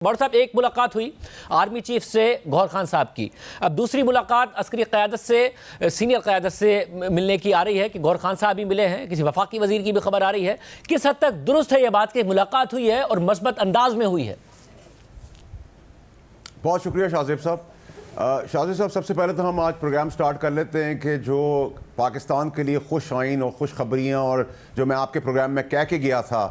बड़ साहब, एक मुलाकात हुई आर्मी चीफ से गौहर खान साहब की। अब दूसरी मुलाकात अस्करी क़यादत से, सीनियर क़यादत से मिलने की आ रही है कि गौहर खान साहब भी मिले हैं। किसी वफाकी वजीर की भी खबर आ रही है। किस हद तक दुरुस्त है यह बात कि मुलाकात हुई है और मस्बत अंदाज में हुई है? बहुत शुक्रिया शाहजेब साहब। शाहजेब साहब, सबसे पहले तो हम आज प्रोग्राम स्टार्ट कर लेते हैं कि जो पाकिस्तान के लिए खुश आइन और खुशखबरियाँ, और जो मैं आपके प्रोग्राम में कह के गया था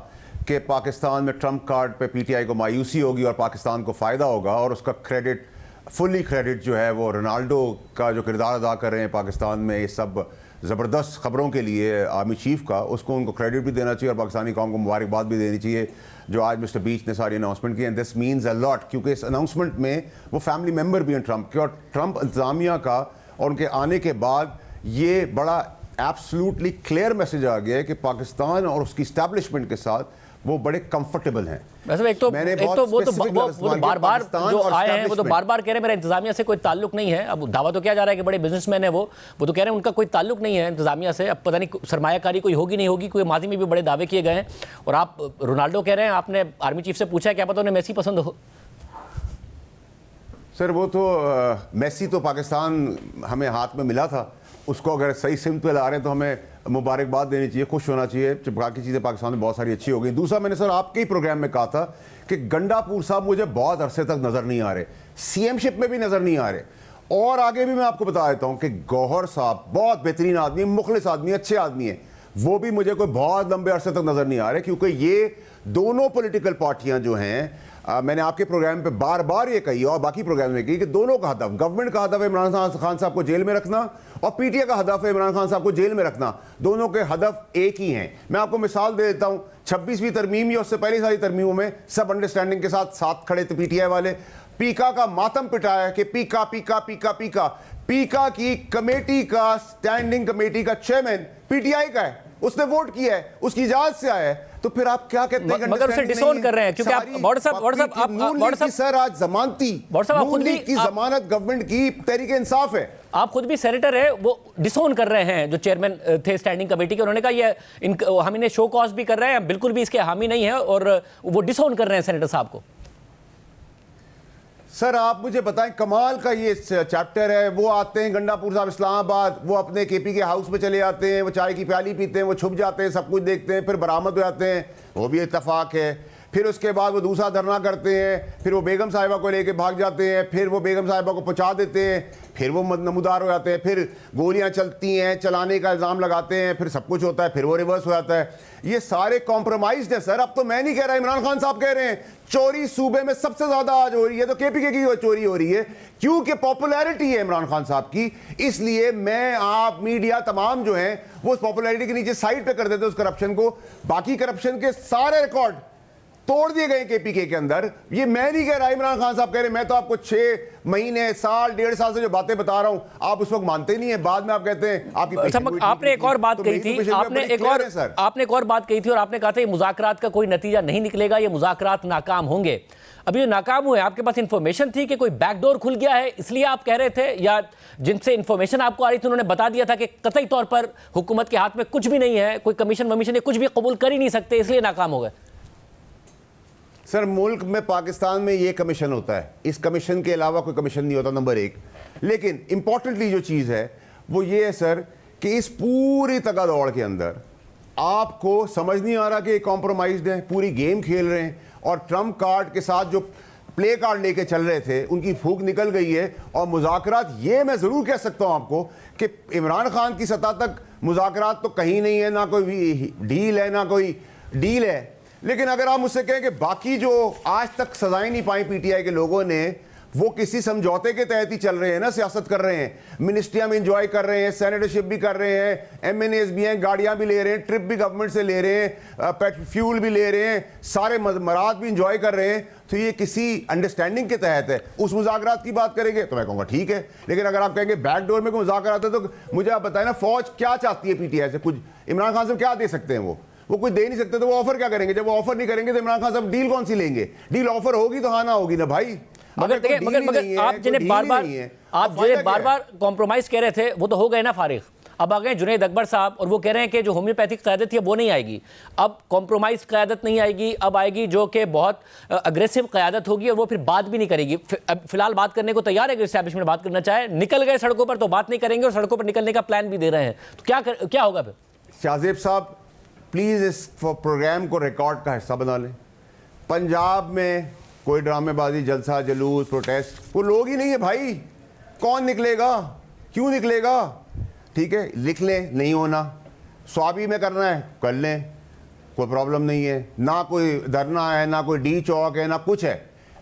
कि पाकिस्तान में ट्रम्प कार्ड पे पीटीआई को मायूसी होगी और पाकिस्तान को फ़ायदा होगा, और उसका क्रेडिट, फुली क्रेडिट जो है वो रोनाल्डो का जो किरदार अदा कर रहे हैं पाकिस्तान में ये सब ज़बरदस्त ख़बरों के लिए आर्मी चीफ़ का, उसको उनको क्रेडिट भी देना चाहिए और पाकिस्तानी कौम को मुबारकबाद भी देनी चाहिए जो आज मिस्टर बीच ने सारी अनाउंसमेंट की। And this means a lot, क्योंकि इस अनाउंसमेंट में वो फैमिली मेम्बर भी हैं ट्रम्प के, और ट्रम्प इंतज़ामिया का और उनके आने के बाद ये बड़ा एब्सोल्युटली क्लियर मैसेज आ गया है कि पाकिस्तान और उसकी इस्टेब्लिशमेंट के साथ वो बड़े कंफर्टेबल हैं। वैसे एक तो बार बार जो आए हैं वो तो बार बार कह रहे हैं मेरा इंतजामिया से कोई ताल्लुक नहीं है। अब दावा तो किया जा रहा है कि बड़े बिजनेसमैन है वो तो कह रहे हैं उनका कोई ताल्लुक नहीं है इंतजामिया से। अब पता नहीं सरमायाकारी कोई होगी नहीं होगी, कोई माजी में भी बड़े दावे किए गए हैं। और आप रोनाल्डो कह रहे हैं, आपने आर्मी चीफ से पूछा है क्या पता उन्हें मेसी पसंद हो? सर वो तो मेसी तो पाकिस्तान हमें हाथ में मिला था, उसको अगर सही सिमत पे ला रहे हैं तो हमें मुबारकबाद देनी चाहिए, खुश होना चाहिए। बाकी चीज़ें पाकिस्तान में बहुत सारी अच्छी हो गई। दूसरा, मैंने सर आपके ही प्रोग्राम में कहा था कि गंडापुर साहब मुझे बहुत अरसे तक नज़र नहीं आ रहे, सीएमशिप में भी नज़र नहीं आ रहे, और आगे भी मैं आपको बता देता हूँ कि गौहर साहब बहुत बेहतरीन आदमी, मुखलिस आदमी, अच्छे आदमी है, वो भी मुझे कोई बहुत लंबे अरसे तक नज़र नहीं आ रहे, क्योंकि ये दोनों पॉलिटिकल पार्टियाँ जो हैं, मैंने आपके प्रोग्राम पे बार बार ये कही और बाकी प्रोग्राम में कही कि दोनों का हदफ, गवर्नमेंट का हदफ है इमरान खान साहब को जेल में रखना और पीटीआई का हदफ है इमरान खान साहब को जेल में रखना। दोनों के हदफ एक ही हैं। मैं आपको मिसाल दे देता हूँ, 26वीं तरमीम या उससे पहली सारी तरमीमों में सब अंडरस्टैंडिंग के साथ खड़े थे पीटीआई वाले। पीका का मातम पिटाया कि पीका पीका पीका पीका पीका की कमेटी का, स्टैंडिंग कमेटी का चेयरमैन पीटीआई का है, उसने वोट किया है, उसकी इजाजत से आया है, तो फिर आप क्या कहते हैं? मगर उसे डिसोन कर रहे हैं क्योंकि आप सर आज जमानती की जमानत गवर्नमेंट की तहरीक इंसाफ है। आप खुद भी सेनेटर है, वो डिसोन कर रहे हैं जो चेयरमैन थे स्टैंडिंग कमेटी के। उन्होंने कहा ये हम इन्हें शो कॉज भी कर रहे हैं, बिल्कुल भी इसके हामी नहीं है, और वो डिसोन कर रहे हैं सेनेटर साहब को। सर आप मुझे बताएं, कमाल का ये चैप्टर है। वो आते हैं गंडापुर साहब इस्लामाबाद, वो अपने केपी के हाउस में चले जाते हैं, वो चाय की प्याली पीते हैं, वो छुप जाते हैं, सब कुछ देखते हैं, फिर बरामद हो जाते हैं, वो भी इत्तफाक है। फिर उसके बाद वो दूसरा धरना करते हैं, फिर वो बेगम साहिबा को लेके भाग जाते हैं, फिर वो बेगम साहिबा को पहुंचा देते हैं, फिर वो नमूदार हो जाते हैं, फिर गोलियां चलती हैं, चलाने का इल्ज़ाम लगाते हैं, फिर सब कुछ होता है, फिर वो रिवर्स हो जाता है। ये सारे कॉम्प्रोमाइज है सर। अब तो मैं नहीं कह रहा, इमरान खान साहब कह रहे हैं चोरी सूबे में सबसे ज्यादा आज हो रही है, तो केपीके की चोरी हो रही है क्योंकि पॉपुलैरिटी है इमरान खान साहब की। इसलिए मैं, आप, मीडिया तमाम जो हैं वो उस पॉपुलैरिटी के नीचे साइड पे कर देते उस करप्शन को। बाकी करप्शन के सारे रिकॉर्ड तोड़ दिए गए केपीके के अंदर। ये मैं नहीं कह रहा, इमरान खान साहब कह रहे हैं। मैं तो आपको 6 महीने, साल, 1.5 साल से जो बातें बता रहा हूं, आप उस वक्त मानते नहीं है, बाद में आप कहते हैं आपकी। आपने एक और बात कही थी, आपने एक और बात कही थी, और आपने कहा था ये मुज़ाकरात का कोई नतीजा नहीं निकलेगा, ये मुज़ाकरात नाकाम होंगे। अभी ये नाकाम हुए, आपके पास इंफॉर्मेशन थी कि कोई बैकडोर खुल गया है इसलिए आप कह रहे थे, या जिनसे इंफॉर्मेशन आपको आ रही थी उन्होंने बता दिया था कि कतई तौर पर हुकूमत के हाथ में कुछ भी नहीं है, कोई कमीशन वमीशन, ये कुछ भी कबूल कर ही नहीं सकते, इसलिए नाकाम हो गए? सर मुल्क में, पाकिस्तान में ये कमीशन होता है, इस कमीशन के अलावा कोई कमीशन नहीं होता, नंबर 1। लेकिन इंपॉर्टेंटली जो चीज़ है वो ये है सर कि इस पूरी तगा दौड़ के अंदर आपको समझ नहीं आ रहा कि कॉम्प्रोमाइज्ड है, पूरी गेम खेल रहे हैं, और ट्रम्प कार्ड के साथ जो प्ले कार्ड लेके चल रहे थे उनकी फूक निकल गई है। और मुज़ाकरात, ये मैं ज़रूर कह सकता हूँ आपको कि इमरान खान की सतह तक मुज़ाकरात तो कहीं नहीं है, ना कोई डील है, ना कोई डील है। लेकिन अगर आप मुझसे कहें कि बाकी जो आज तक सजाएं नहीं पाई पीटीआई के लोगों ने, वो किसी समझौते के तहत ही चल रहे हैं ना, सियासत कर रहे हैं, मिनिस्ट्रियां में इंजॉय कर रहे हैं, सेनेटरशिप भी कर रहे हैं, एमएनएस भी हैं, गाड़ियां भी ले रहे हैं, ट्रिप भी गवर्नमेंट से ले रहे हैं, फ्यूल भी ले रहे हैं, सारे मराद भी इंजॉय कर रहे हैं, तो ये किसी अंडरस्टैंडिंग के तहत है। उस मुज़ाकरात की बात करेंगे तो मैं कहूँगा ठीक है। लेकिन अगर आप कहेंगे बैकडोर में कोई मुज़ाकरात है, तो मुझे आप बताएं ना, फौज क्या चाहती है पीटीआई से? कुछ इमरान खान साहब क्या दे सकते हैं? वो कुछ दे नहीं सकते, तो वो ऑफर क्या करेंगे? जब वो ऑफर नहीं करेंगे तो इमरान खान साहब डील कौन सी लेंगे? डील ऑफर होगी तो हाँ ना होगी ना भाई। मगर आप जिन्हें बार बार कॉम्प्रोमाइज कह रहे थे वो तो हो गए ना फारिग। अब आ गए जुनैद अकबर साहब और वो कह रहे हैं कि जो होम्योपैथिक क़यादत थी वो नहीं आएगी, अब कॉम्प्रोमाइज़ क़यादत नहीं आएगी, अब आएगी जो कि बहुत अग्रेसिव क़यादत होगी और वो फिर बात भी नहीं करेगी। फिलहाल बात करने को तैयार है कि इस्टेब्लिशमेंट बात करना चाहे, निकल गए सड़कों पर तो बात नहीं करेंगे और सड़कों पर निकलने का प्लान भी दे रहे हैं, तो क्या होगा फिर? शाहजेब साहब प्लीज़ इस प्रोग्राम को रिकॉर्ड का हिस्सा बना लें। पंजाब में कोई ड्रामेबाजी, जलसा, जुलूस, प्रोटेस्ट, वो लोग ही नहीं है भाई। कौन निकलेगा, क्यों निकलेगा? ठीक है, लिख लें, नहीं होना, स्वाबी में करना है कर लें, कोई प्रॉब्लम नहीं है। ना कोई धरना है, ना कोई डी चौक है, ना कुछ है।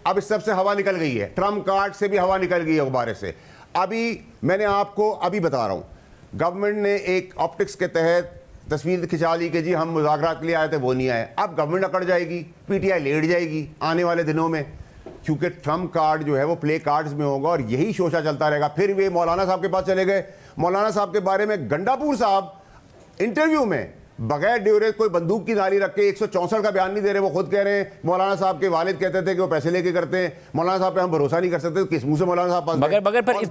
अब इस सब से हवा निकल गई है, ट्रम्प कार्ड से भी हवा निकल गई है गुब्बारे से। अभी मैंने आपको अभी बता रहा हूँ, गवर्नमेंट ने एक ऑप्टिक्स के तहत तस्वीर खिंचा ली कि जी हम मुज़ाकरात के लिए आए थे, वो नहीं आए। अब गवर्नमेंट अकड़ जाएगी, पीटीआई लेट जाएगी आने वाले दिनों में, क्योंकि ट्रम्प कार्ड जो है वो प्ले कार्ड्स में होगा और यही शोशा चलता रहेगा। फिर वे मौलाना साहब के पास चले गए। मौलाना साहब के बारे में गंडापुर साहब इंटरव्यू में बगैर ड्यूरेज कोई बंदूक की नाली रख के 164 का बयान नहीं दे रहे। वो खुद कह रहे हैं मौलाना साहब के वालिद कहते थे कि वो पैसे लेके करते हैं, मौलाना साहब पे हम भरोसा नहीं कर सकते। किस मुंह से मौलाना साहब पास? मगर पर इस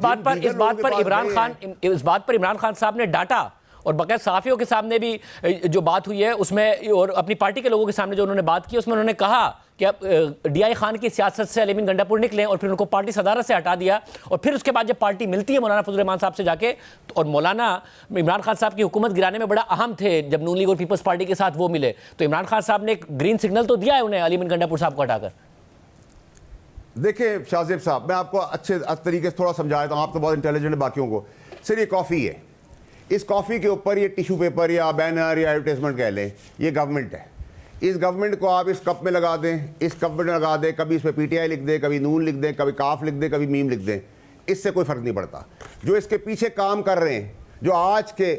बात पर इमरान खान साहब ने डांटा और बगैर सहाफ़ियों के सामने भी जो बात हुई है उसमें और अपनी पार्टी के लोगों के सामने जो उन्होंने बात की उसमें उन्होंने कहा कि अब डीआई खान की सियासत से अली गंडापुर निकले और फिर उनको पार्टी सदारत से हटा दिया। और फिर उसके बाद जब पार्टी मिलती है मौलाना फजल रहमान साहब से जाके, और मौलाना इमरान खान साहब की हुकूमत गिराने में बड़ा अहम थे जब नून लीग और पीपल्स पार्टी के साथ वो मिले, तो इमरान खान साहब ने एक ग्रीन सिग्नल तो दिया है उन्हें अली गंडापुर साहब को हटाकर। देखिए शाहजेब साहब, मैं आपको अच्छे तरीके से थोड़ा समझा देता हूँ, आप तो बहुत इंटेलिजेंट है बाकियों को। सर ये कॉफ़ी है, इस कॉफ़ी के ऊपर ये टिश्यू पेपर या बैनर या एडवर्टाइजमेंट कह लें, ये गवर्नमेंट है। इस गवर्नमेंट को आप इस कप में लगा दें, इस कप में लगा दें, कभी इस पर पीटीआई लिख दें, कभी नून लिख दें, कभी काफ लिख दें, कभी मीम लिख दें, इससे कोई फ़र्क नहीं पड़ता। जो इसके पीछे काम कर रहे हैं, जो आज के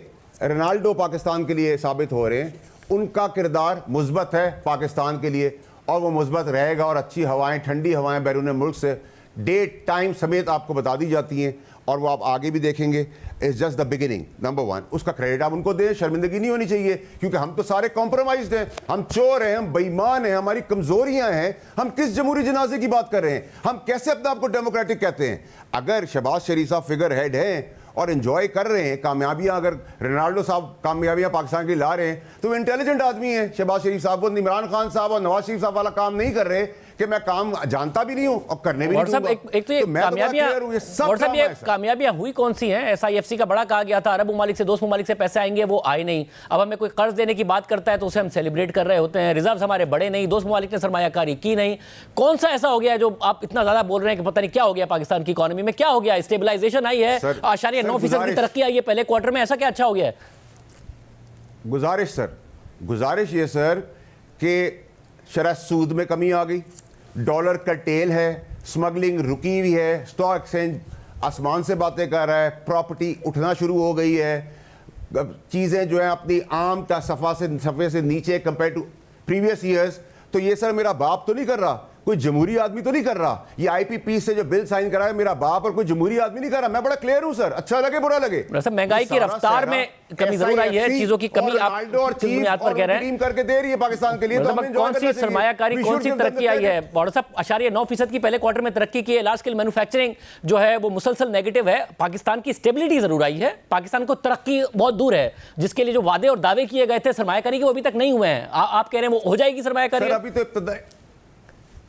रोनाल्डो पाकिस्तान के लिए साबित हो रहे हैं, उनका किरदार मुस्बत है पाकिस्तान के लिए और वो मुस्बत रहेगा। और अच्छी हवाएँ, ठंडी हवाएँ बैरून मुल्क से डेट टाइम समेत आपको बता दी जाती हैं और वो आप आगे भी देखेंगे। It's just the beginning, number one. उसका क्रेडिट आप उनको दें, शर्मिंदगी नहीं होनी चाहिए, क्योंकि हम तो सारे कॉम्प्रोमाइज्ड हैं, हम चोर हैं, हम बेईमान हैं, हमारी कमजोरियां हैं। हम किस जमहूरी जनाजे की बात कर रहे हैं? हम कैसे अपने आप को डेमोक्रेटिक कहते हैं? अगर शहबाज शरीफ साहब फिगर हेड हैं और एंजॉय कर रहे हैं कामयाबियां, अगर रोनाल्डो साहब कामयाबियां पाकिस्तान की ला रहे हैं, तो वो इंटेलिजेंट आदमी है शहबाज शरीफ साहब। वो इमरान खान साहब और नवाज शरीफ साहब वाला काम नहीं कर रहे कि मैं काम जानता भी नहीं हूं और करने भी नहीं दूंगा। एक तो ये कामयाबियां हुई कौन सी हैं? SIFC का बड़ा कहा गया था, अरब ममालिक से, दोस्त ममालिक से पैसे आएंगे, वो आए नहीं। अब हमें कोई कर्ज देने की बात करता है तो उसे हम सेलिब्रेट कर रहे होते हैं। रिजर्व हमारे बड़े नहीं, दोस्त ममालिक ने सरमायाकारी की नहीं। कौन सा ऐसा हो गया जो आप इतना ज्यादा बोल रहे हैं कि पता नहीं क्या हो गया पाकिस्तान की इकोनॉमी में? क्या हो गया? स्टेबलाइजेशन आई है, 8.9% की तरक्की आई है पहले क्वार्टर में, ऐसा क्या अच्छा हो गया है? गुजारिश ये सर कि शरह सूद में कमी आ गई, डॉलर का टेल है, स्मगलिंग रुकी हुई है, स्टॉक एक्सचेंज आसमान से बातें कर रहा है, प्रॉपर्टी उठना शुरू हो गई है, चीज़ें जो है अपनी आम सफ़े से नीचे कंपेयर टू प्रीवियस ईयर्स। तो ये सर मेरा बाप तो नहीं कर रहा, कोई जमहूरी आदमी तो नहीं कर रहा। ये IPP से जो बिल साइन करा है मेरा बाप और कोई जमहूरी आदमी नहीं कर रहा। मैं बड़ा क्लियर हूं सर, अच्छा लगे बुरा लगे। महंगाई की रफ्तार में कमी जरूर आई है, चीजों की कमी आप बुनियाद पर कह रहे हैं करके दे रही है पाकिस्तान के लिए। तो कौन सी सरमायाकारी, कौन सी तरक्की आई है? 8.9% की पहले क्वार्टर में तरक्की की है। लार्ज स्केल मैन्युफैक्चरिंग जो है वो मुसलसल नेगेटिव है। पाकिस्तान की स्टेबिलिटी जरूर आई है, पाकिस्तान को तरक्की बहुत दूर है। जिसके लिए जो वादे और दावे किए गए थे सरमायाकारी के, वो अभी तक नहीं हुए हैं। आप कह रहे हैं वो हो जाएगी सरमायाकारी? अभी तो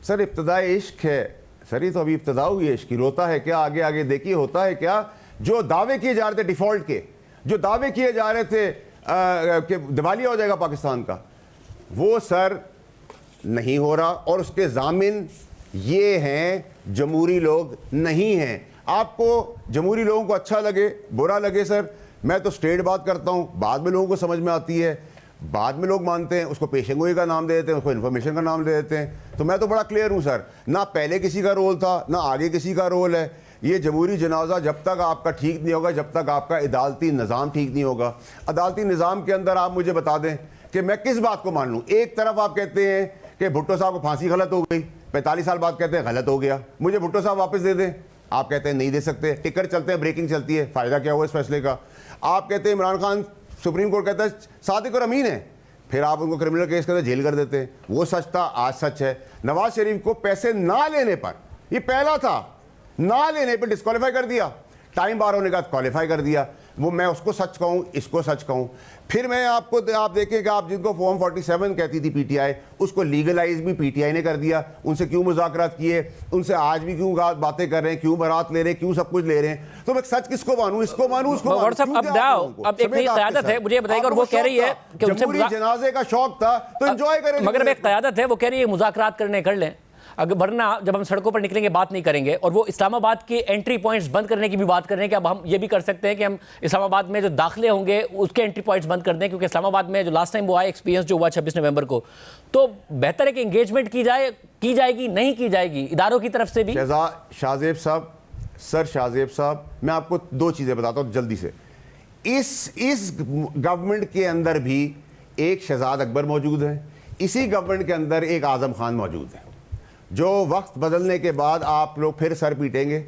सर इब्तदाई इश्क है सर, ये तो अभी इब्तदा हुई है इश्क की। रोता है क्या? आगे आगे देखिए होता है क्या। जो दावे किए जा रहे थे डिफॉल्ट के, जो दावे किए जा रहे थे कि दिवालिया हो जाएगा पाकिस्तान का, वो सर नहीं हो रहा। और उसके जामिन ये हैं जमहूरी लोग नहीं हैं। आपको जमहूरी लोगों को अच्छा लगे बुरा लगे सर, मैं तो स्ट्रेट बात करता हूँ, बाद में लोगों को समझ में आती है, बाद में लोग मानते हैं, उसको पेशेगोई का नाम दे देते हैं, उसको इन्फॉर्मेशन का नाम दे देते हैं। तो मैं तो बड़ा क्लियर हूँ सर, ना पहले किसी का रोल था ना आगे किसी का रोल है। ये जमहूरी जनाजा जब तक आपका ठीक नहीं होगा, जब तक आपका अदालती निज़ाम ठीक नहीं होगा। अदालती निज़ाम के अंदर आप मुझे बता दें कि मैं किस बात को मान लूँ। एक तरफ आप कहते हैं कि भुट्टो साहब को फांसी गलत हो गई, 45 साल बाद कहते हैं गलत हो गया, मुझे भुट्टो साहब वापस दे दें। आप कहते हैं नहीं दे सकते, टिकर चलते हैं, ब्रेकिंग चलती है, फ़ायदा क्या हुआ इस फैसले का? आप कहते हैं इमरान खान, सुप्रीम कोर्ट कहता है सादिक और अमीन है, फिर आप उनको क्रिमिनल केस करते जेल कर देते हैं। वो सच था, आज सच है। नवाज शरीफ को पैसे ना लेने पर, ये पहला था, ना लेने पर डिस्क्वालीफाई कर दिया, टाइम बार होने का क्वालिफाई कर दिया। वो मैं उसको सच कहूँ, इसको सच कहूँ। फिर मैं आपको आप देखें कि आप जिनको फॉर्म 47 कहती थी पीटीआई, उसको लीगलाइज भी पीटीआई ने कर दिया। उनसे क्यों मुज़ाकरात किए, उनसे आज भी क्यों बातें कर रहे हैं, क्यों बारात ले रहे हैं, क्यों सब कुछ ले रहे हैं। तो मैं सच किसको मानूं, इसको मानूं, उसको मानूं? अब एक नई क़यादत है, मुझे बताइएगा, और वो कह रही है कि उनसे जनाजे का शौक था तो एंजॉय करें। मगर अब एक क़यादत है, वो कह रही है मुज़ाकरात करने कर लें, अगर वरना जब हम सड़कों पर निकलेंगे बात नहीं करेंगे। और वो इस्लामाबाद के एंट्री पॉइंट्स बंद करने की भी बात कर रहे हैं कि अब हम ये भी कर सकते हैं कि हम इस्लामाबाद में जो दाखिले होंगे उसके एंट्री पॉइंट्स बंद कर दें, क्योंकि इस्लामाबाद में जो लास्ट टाइम वो आया एक्सपीरियंस जो हुआ 26 नवंबर को, तो बेहतर है कि इंगेजमेंट की जाएगी नहीं की जाएगी इदारों की तरफ से भी। शाहजेब साहब, सर शाहजेब साहब, मैं आपको दो चीज़ें बताता हूँ जल्दी से। इस गवर्नमेंट के अंदर भी एक शहजाद अकबर मौजूद है, इसी गवर्नमेंट के अंदर एक आज़म खान मौजूद है। जो वक्त बदलने के बाद आप लोग फिर सर पीटेंगे,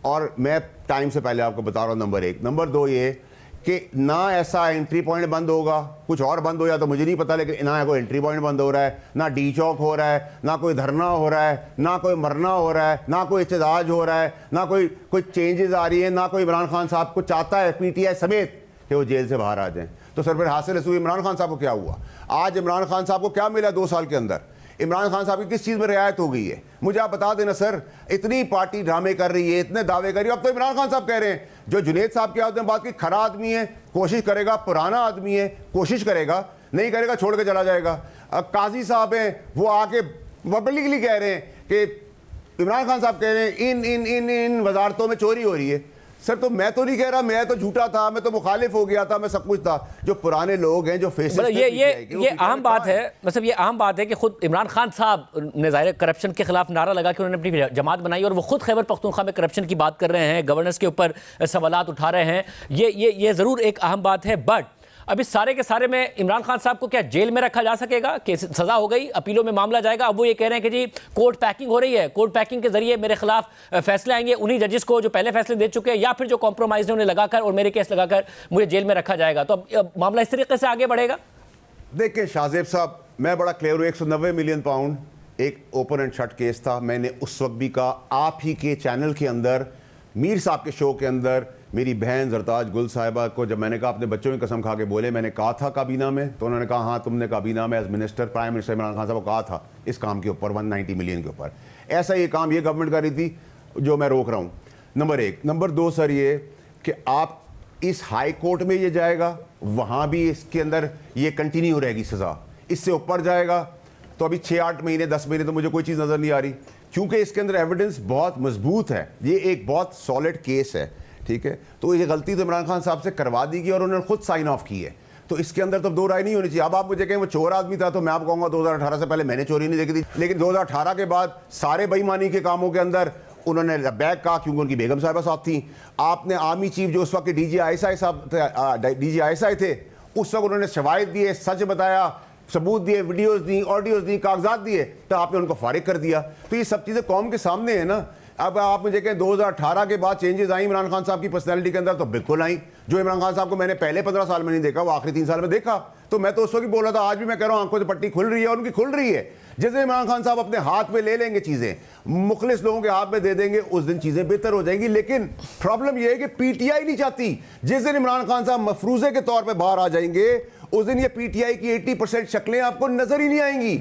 और मैं टाइम से पहले आपको बता रहा हूँ। नंबर एक। नंबर दो ये कि ना ऐसा एंट्री पॉइंट बंद होगा, कुछ और बंद हो जाए तो मुझे नहीं पता, लेकिन ना कोई एंट्री पॉइंट बंद हो रहा है, ना डी चौक हो रहा है, ना कोई धरना हो रहा है, ना कोई मरना हो रहा है, ना कोई एहतजाज हो रहा है, ना कोई चेंजेस आ रही है, ना कोई इमरान खान साहब को चाहता है पीटीआई समेत कि वो जेल से बाहर आ जाएं। तो सर फिर हासिल रसूल इमरान खान साहब को क्या हुआ? आज इमरान खान साहब को क्या मिला 2 साल के अंदर? इमरान खान साहब की किस चीज़ में रियायत हो गई है? मुझे आप बता देना सर। इतनी पार्टी ड्रामे कर रही है, इतने दावे कर रही है। अब तो इमरान खान साहब कह रहे हैं, जो जुनेद साहब की आपने बात की, खरा आदमी है, कोशिश करेगा, पुराना आदमी है, कोशिश करेगा, नहीं करेगा छोड़ के चला जाएगा। अब काजी साहब हैं, वो आके पब्लिकली कह रहे हैं कि इमरान खान साहब कह रहे हैं इन इन इन इन वजारतों में चोरी हो रही है। सर तो मैं तो नहीं कह रहा, मैं तो झूठा था, मैं तो मुखालिफ हो गया था, मैं सब कुछ था। जो पुराने लोग हैं, जो फेसेस मतलब ये अहम बात है, मतलब ये अहम बात है कि खुद इमरान खान साहब ने ज़ाहिर करप्शन के खिलाफ नारा लगा कि उन्होंने अपनी जमात बनाई, और वो खुद खैबर पख्तूनख्वा में करप्शन की बात कर रहे हैं, गवर्नेंस के ऊपर सवालात उठा रहे हैं। ये ज़रूर एक अहम बात है। बट अब इस सारे के सारे में इमरान खान साहब को क्या जेल में रखा जा सकेगा कि सज़ा हो गई, अपीलों में मामला जाएगा? अब वो ये कह रहे हैं कि जी कोर्ट पैकिंग हो रही है, कोर्ट पैकिंग के जरिए मेरे खिलाफ फैसले आएंगे उन्हीं जजेस को जो पहले फैसले दे चुके हैं, या फिर जो कॉम्प्रोमाइज़ उन्हें लगाकर और मेरे केस लगाकर मुझे जेल में रखा जाएगा। तो अब मामला इस तरीके से आगे बढ़ेगा। देखिए शाहजेब साहब, मैं बड़ा क्लियर हूँ। 190 मिलियन पाउंड एक ओपन एंड शट केस था। मैंने उस वक्त भी कहा, आप ही के चैनल के अंदर, मीर साहब के शो के अंदर, मेरी बहन जरताज गुल साहिबा को जब मैंने कहा अपने बच्चों की कसम खा के बोले, मैंने कहा था काबीना में, तो उन्होंने कहा हाँ तुमने काबीना में as minister prime minister Imran Khan साहब को कहा था इस काम के ऊपर 190 मिलियन के ऊपर। ऐसा ये काम ये गवर्नमेंट कर रही थी जो मैं रोक रहा हूँ। नंबर एक। नंबर दो सर ये कि आप इस हाई कोर्ट में ये जाएगा, वहाँ भी इसके अंदर ये कंटिन्यू रहेगी सज़ा। इससे ऊपर जाएगा तो अभी 6-8 महीने 10 महीने तो मुझे कोई चीज़ नज़र नहीं आ रही, क्योंकि इसके अंदर एविडेंस बहुत मजबूत है। ये एक बहुत सॉलिड केस है, ठीक है। तो ये गलती तो इमरान खान साहब से करवा दी गई और उन्होंने खुद साइन ऑफ की है, तो इसके अंदर तो दो राय नहीं होनी चाहिए। अब आप मुझे कहें वो चोर आदमी था, तो मैं आपको कहूँगा 2018 से पहले मैंने चोरी नहीं देखी थी, लेकिन 2018 के बाद सारे बेईमानी के कामों के अंदर उन्होंने बैग कहा, क्योंकि उनकी बेगम साहिबा साहब थी। आपने आर्मी चीफ जो उस वक्त DGI साहब DGI थे, उस वक्त उन्होंने शवाहिद दिए, सच बताया, सबूत दिए, वीडियोस दी, ऑडियोस दी, कागजात दिए, तो आपने उनको फारिग कर दिया। तो ये सब चीज़ें कौम के सामने है ना। अब आप मुझे कहें 2018 के बाद चेंजेस आई इमरान खान साहब की पर्सनैलिटी के अंदर, तो बिल्कुल आई। जो इमरान खान साहब को मैंने पहले 15 साल में नहीं देखा, वो आखिरी 3 साल में देखा। तो मैं तो उस वक्त बोल रहा था, आज भी मैं कह रहा हूँ आंखों से पट्टी खुल रही है, और उनकी खुल रही है। जिस दिन इमरान खान साहब अपने हाथ में ले लेंगे चीज़ें, मुखलिस लोगों के हाथ में दे देंगे, उस दिन चीज़ें बेहतर हो जाएंगी। लेकिन प्रॉब्लम यह है कि पीटीआई नहीं चाहती। जिस दिन इमरान खान साहब मफरूजे के तौर पर बाहर आ जाएंगे, उस दिन ये पीटीआई की 80% शक्लें आपको नजर ही नहीं आएंगी।